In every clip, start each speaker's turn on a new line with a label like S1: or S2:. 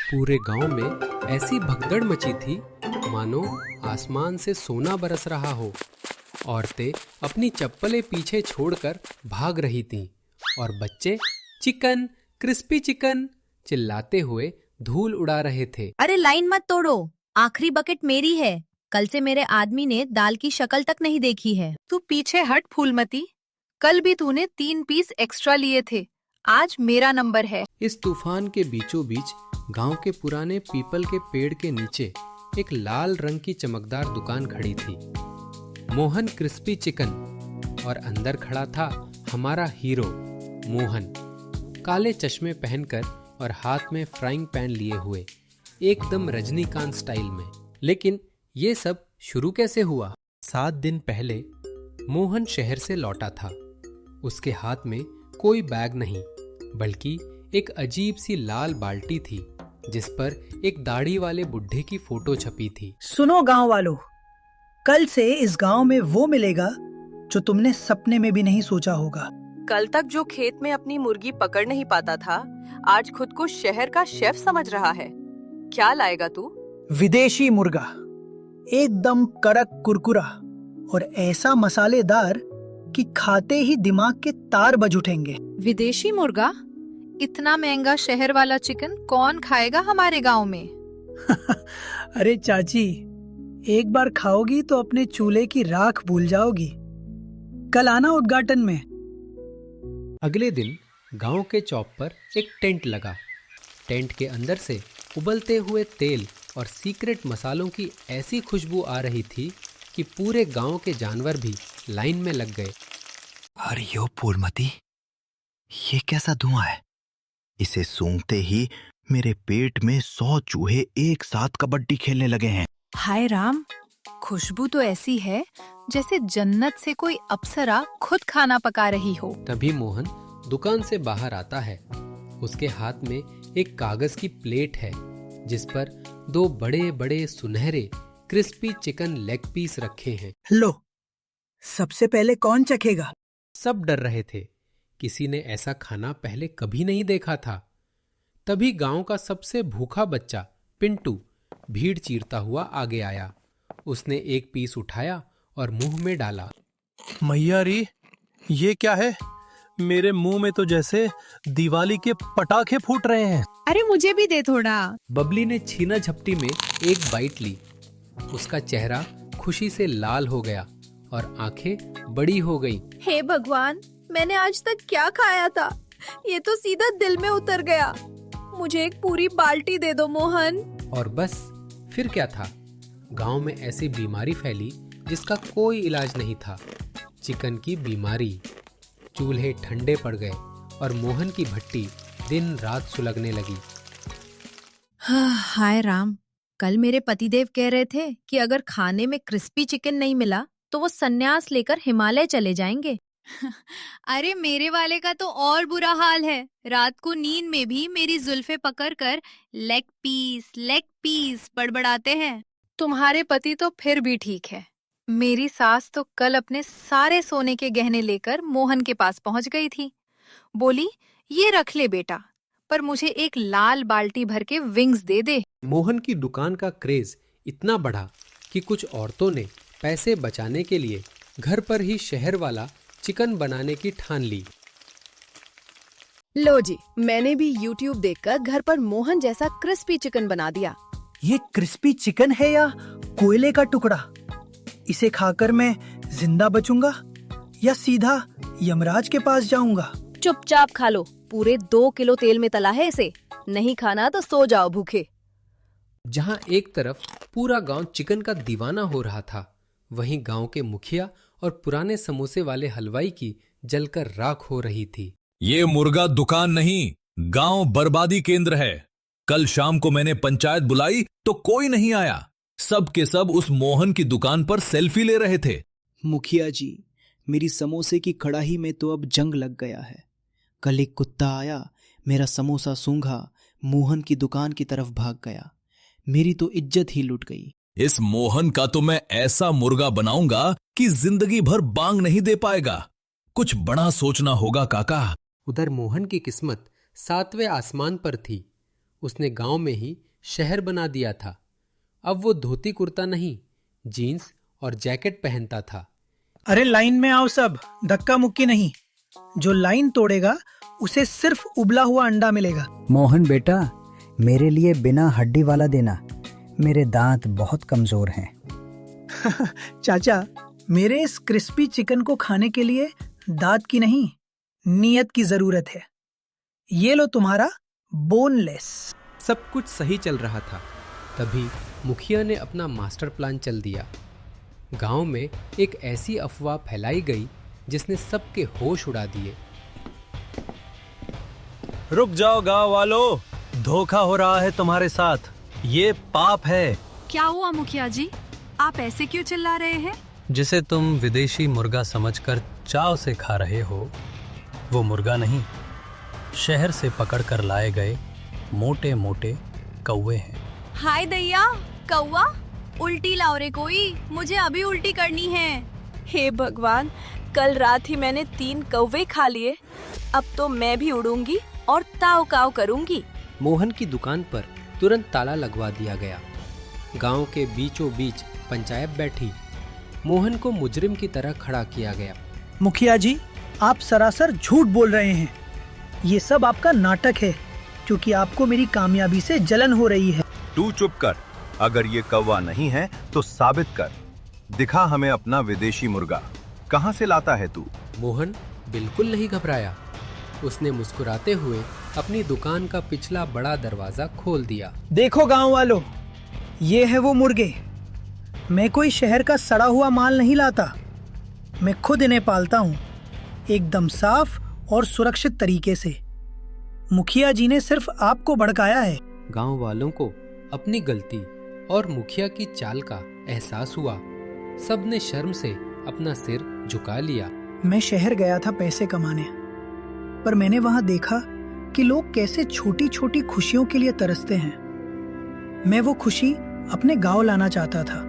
S1: पूरे गांव में ऐसी भगदड़ मची थी मानो आसमान से सोना बरस रहा हो। औरतें अपनी चप्पलें पीछे छोड़कर भाग रही थीं और बच्चे चिकन, क्रिस्पी चिकन चिल्लाते हुए धूल उड़ा रहे थे।
S2: अरे लाइन मत तोड़ो, आखिरी बकेट मेरी है। कल से मेरे आदमी ने दाल की शक्ल तक नहीं देखी है।
S3: तू पीछे हट फूलमती, कल भी तूने 3 पीस एक्स्ट्रा लिए थे, आज मेरा नंबर है।
S1: इस तूफान के बीचों बीच गांव के पुराने पीपल के पेड़ के नीचे एक लाल रंग की चमकदार दुकान खड़ी थी, मोहन क्रिस्पी चिकन। और अंदर खड़ा था हमारा हीरो मोहन, काले चश्मे पहनकर और हाथ में फ्राइंग पैन लिए हुए, एकदम रजनीकांत स्टाइल में। लेकिन ये सब शुरू कैसे हुआ? 7 दिन पहले मोहन शहर से लौटा था। उसके हाथ में कोई बैग नहीं, बल्कि एक अजीब सी लाल बाल्टी थी जिस पर एक दाढ़ी वाले बुड्ढे की फोटो छपी थी।
S4: सुनो गांव वालों, कल से इस गांव में वो मिलेगा जो तुमने सपने में भी नहीं सोचा होगा।
S3: कल तक जो खेत में अपनी मुर्गी पकड़ नहीं पाता था, आज खुद को शहर का शेफ समझ रहा है। क्या लाएगा तू?
S4: विदेशी मुर्गा, एकदम कड़क कुरकुरा और ऐसा मसालेदार कि खाते ही दिमाग के तार बज उठेंगे।
S3: विदेशी मुर्गा? इतना महंगा शहर वाला चिकन कौन खाएगा हमारे गांव में?
S4: अरे चाची, एक बार खाओगी तो अपने चूल्हे की राख भूल जाओगी। कल आना उद्घाटन में।
S1: अगले दिन गांव के चौक पर एक टेंट लगा। टेंट के अंदर से उबलते हुए तेल और सीक्रेट मसालों की ऐसी खुशबू आ रही थी कि पूरे गांव के जानवर भी लाइन में लग गए।
S5: अरे यो फूलमती, ये कैसा धुआं है? इसे सूंघते ही मेरे पेट में 100 चूहे एक साथ कबड्डी खेलने लगे हैं।
S3: हाय राम, खुशबू तो ऐसी है जैसे जन्नत से कोई अप्सरा खुद खाना पका रही हो।
S1: तभी मोहन दुकान से बाहर आता है। उसके हाथ में एक कागज की प्लेट है जिस पर 2 बड़े बड़े सुनहरे क्रिस्पी चिकन लेग पीस रखे हैं।
S4: लो, सबसे पहले कौन चखेगा?
S1: सब डर रहे थे, किसी ने ऐसा खाना पहले कभी नहीं देखा था। तभी गांव का सबसे भूखा बच्चा पिंटू भीड़ चीरता हुआ आगे आया। उसने एक पीस उठाया और मुंह में डाला।
S6: मैया री, ये क्या है? मेरे मुंह में तो जैसे दिवाली के पटाखे फूट रहे हैं।
S3: अरे मुझे भी दे थोड़ा।
S1: बबली ने छीना झपटी में एक बाइट ली। उसका चेहरा खुशी से लाल हो गया और आंखें बड़ी हो गईं।
S2: हे भगवान, मैंने आज तक क्या खाया था? ये तो सीधा दिल में उतर गया। मुझे एक पूरी बाल्टी दे दो मोहन।
S1: और बस फिर क्या था, गांव में ऐसी बीमारी फैली जिसका कोई इलाज नहीं था। चिकन की बीमारी। चूल्हे ठंडे पड़ गए और मोहन की भट्टी दिन रात सुलगने लगी।
S2: हाय राम, कल मेरे पतिदेव कह रहे थे कि अगर खाने में क्रिस्पी चिकन नहीं मिला तो वो संन्यास लेकर हिमालय चले जाएंगे।
S7: अरे मेरे वाले का तो और बुरा हाल है। रात को नींद में भी मेरी जुल्फे पकड़कर लेग पीस बड़बड़ाते हैं।
S3: तुम्हारे पति तो फिर भी ठीक है। मेरी सास तो कल अपने सारे सोने के गहने लेकर मोहन के पास पहुंच गई थी। बोली, ये रख ले बेटा, पर मुझे एक लाल बाल्टी भर के विंग्स दे दे।
S1: मोहन की दुकान का क्रेज इतना बढ़ा कि कुछ औरतों ने पैसे बचाने के लिए घर पर ही शहर वाला चिकन बनाने की ठान ली।
S8: लो जी, मैंने भी YouTube देखकर घर पर मोहन जैसा क्रिस्पी चिकन बना दिया।
S4: ये क्रिस्पी चिकन है या कोयले का टुकड़ा? इसे खाकर मैं जिंदा बचूंगा या सीधा यमराज के पास जाऊंगा?
S8: चुपचाप खा लो, पूरे 2 किलो तेल में तला है इसे। नहीं खाना तो सो जाओ भूखे।
S1: जहां एक तरफ पूरा गांव चिकन का दीवाना हो रहा था, वहीं गांव के मुखिया और पुराने समोसे वाले हलवाई की जलकर राख हो रही थी।
S9: ये मुर्गा दुकान नहीं, गांव बर्बादी केंद्र है। कल शाम को मैंने पंचायत बुलाई तो कोई नहीं आया। सब के सब उस मोहन की दुकान पर सेल्फी ले रहे थे।
S10: मुखिया जी, मेरी समोसे की कड़ाही में तो अब जंग लग गया है। कल एक कुत्ता आया, मेरा समोसा सूंघा, मोहन की दुकान की तरफ भाग गया। मेरी तो इज्जत ही लुट गई।
S9: इस मोहन का तो मैं ऐसा मुर्गा बनाऊंगा कि जिंदगी भर बांग नहीं दे पाएगा। कुछ बड़ा सोचना होगा काका।
S1: उधर मोहन की किस्मत 7वें आसमान पर थी। उसने गांव में ही शहर बना दिया था। अब वो धोती कुर्ता नहीं, जीन्स और जैकेट पहनता था।
S4: अरे लाइन में आओ सब, धक्का मुक्की नहीं। जो लाइन तोड़ेगा उसे सिर्फ उबला हुआ अंडा मिलेगा।
S11: मोहन बेटा, मेरे लिए बिना हड्डी वाला देना, मेरे दांत बहुत कमजोर हैं।
S4: चाचा, मेरे इस क्रिस्पी चिकन को खाने के लिए दांत की नहीं, नीयत की जरूरत है। ये लो तुम्हारा बोनलेस।
S1: सब कुछ सही चल रहा था, तभी मुखिया ने अपना मास्टर प्लान चल दिया। गांव में एक ऐसी अफवाह फैलाई गई जिसने सबके होश उड़ा दिए।
S6: रुक जाओ गांव वालों, धोखा हो रहा है तुम्हारे साथ, ये पाप है।
S3: क्या हुआ मुखिया जी, आप ऐसे क्यों चिल्ला रहे हैं?
S6: जिसे तुम विदेशी मुर्गा समझकर चाव से खा रहे हो, वो मुर्गा नहीं, शहर से पकड़कर लाए गए मोटे मोटे कौवे हैं।
S7: हाय दैया, कौवा उल्टी लाओ रे कोई, मुझे अभी उल्टी करनी है।
S8: हे भगवान, कल रात ही मैंने 3 कौवे खा लिए, अब तो मैं भी उड़ूंगी और ताव काव करूंगी।
S1: मोहन की दुकान पर तुरंत ताला लगवा दिया गया। गांव के बीचों बीच पंचायत बैठी। मोहन को मुजरिम की तरह खड़ा किया गया।
S4: मुखिया जी, आप सरासर झूठ बोल रहे हैं। ये सब आपका नाटक है, क्योंकि आपको मेरी कामयाबी से जलन हो रही है।
S5: तू चुप कर, अगर ये कौवा नहीं है तो साबित कर, दिखा हमें अपना विदेशी मुर्गा, कहाँ से लाता है तू?
S1: मोहन बिल्कुल नहीं घबराया। उसने मुस्कुराते हुए अपनी दुकान का पिछला बड़ा दरवाजा खोल दिया।
S4: देखो गांव वालों, ये है वो मुर्गे। मैं कोई शहर का सड़ा हुआ माल नहीं लाता, मैं खुद इन्हें पालता हूँ, एकदम साफ और सुरक्षित तरीके से। मुखिया जी ने सिर्फ आपको भड़काया है।
S1: गांव वालों को अपनी गलती और मुखिया की चाल का एहसास हुआ। सबने शर्म से अपना सिर झुका लिया।
S4: मैं शहर गया था पैसे कमाने, पर मैंने वहां देखा कि लोग कैसे छोटी छोटी खुशियों के लिए तरसते हैं। मैं वो खुशी अपने गांव लाना चाहता था।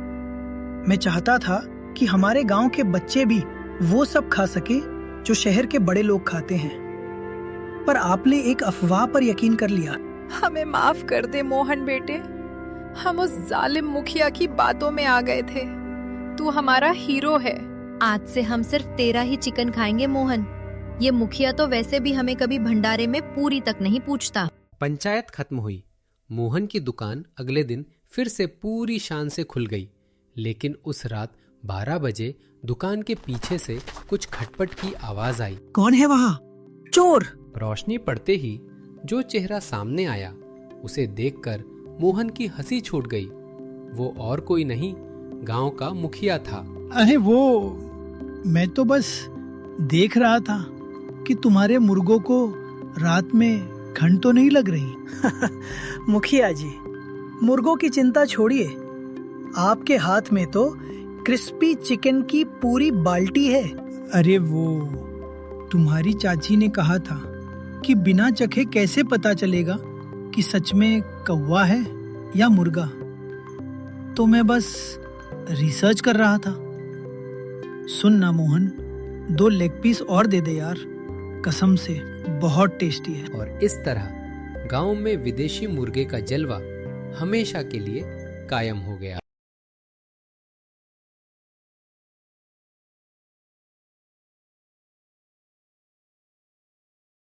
S4: मैं चाहता था कि हमारे गांव के बच्चे भी वो सब खा सके जो शहर के बड़े लोग खाते हैं। पर आपने एक अफवाह पर यकीन कर लिया।
S3: हमें माफ कर दे मोहन बेटे, हम उस जालिम मुखिया की बातों में आ गए थे। तू हमारा हीरो है।
S7: आज से हम सिर्फ तेरा ही चिकन खाएंगे मोहन। ये मुखिया तो वैसे भी हमें कभी भंडारे में पूरी तक नहीं पूछता।
S1: पंचायत खत्म हुई। मोहन की दुकान अगले दिन फिर से पूरी शान से खुल गई। लेकिन उस रात 12 बजे दुकान के पीछे से कुछ खटपट की आवाज आई।
S4: कौन है वहाँ? चोर!
S1: रोशनी पड़ते ही जो चेहरा सामने आया, उसे देखकर मोहन की हंसी छूट गई। वो और कोई नहीं, गांव का मुखिया था।
S4: अरे वो, मैं तो बस देख रहा था कि तुम्हारे मुर्गों को रात में ठंड तो नहीं लग रही। मुखिया जी, मुर्गों की चिंता छोड़िए, आपके हाथ में तो क्रिस्पी चिकन की पूरी बाल्टी है। अरे वो, तुम्हारी चाची ने कहा था कि बिना चखे कैसे पता चलेगा कि सच में कौवा है या मुर्गा। तो मैं बस रिसर्च कर रहा था। सुन ना मोहन, 2 लेग पीस और दे दे यार, कसम से बहुत टेस्टी है।
S1: और इस तरह गांव में विदेशी मुर्गे का जलवा हमेशा के लिए कायम हो गया।